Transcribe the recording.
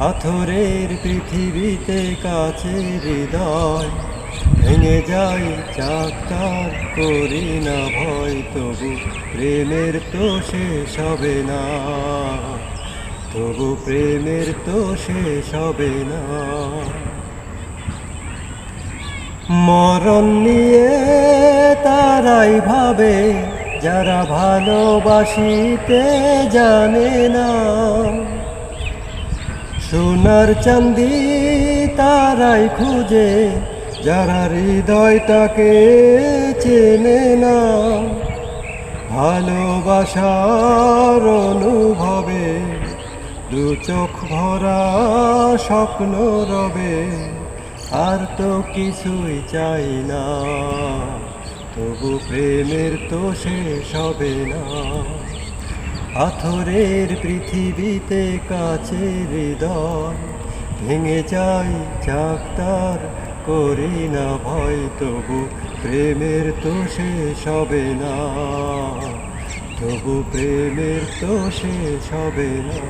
পাথরের পৃথিবীতে কাছে হৃদয় ভেঙে যায় চাকার করি না ভয়, তবু প্রেমের তো শেষ হবে না, তবু প্রেমের তো শেষ হবে না। মরণ নিয়ে তারাই ভাবে যারা ভালোবাসিতে জানে না, সোনার চাঁদি তারাই খুঁজে যারা হৃদয়টাকে চেনে না। ভালোবাসার অনুভবে দু চোখ ভরা স্বপ্ন রবে, আর তো কিছুই চাই না, তবু প্রেমের তো শেষ হবে না। পাথরের পৃথিবীতে কাছে হৃদয় ভেঙে যায় চাকতার করি না ভয়, তবু প্রেমের তো শেষ হবে না, তবু প্রেমের তো শেষ হবে না।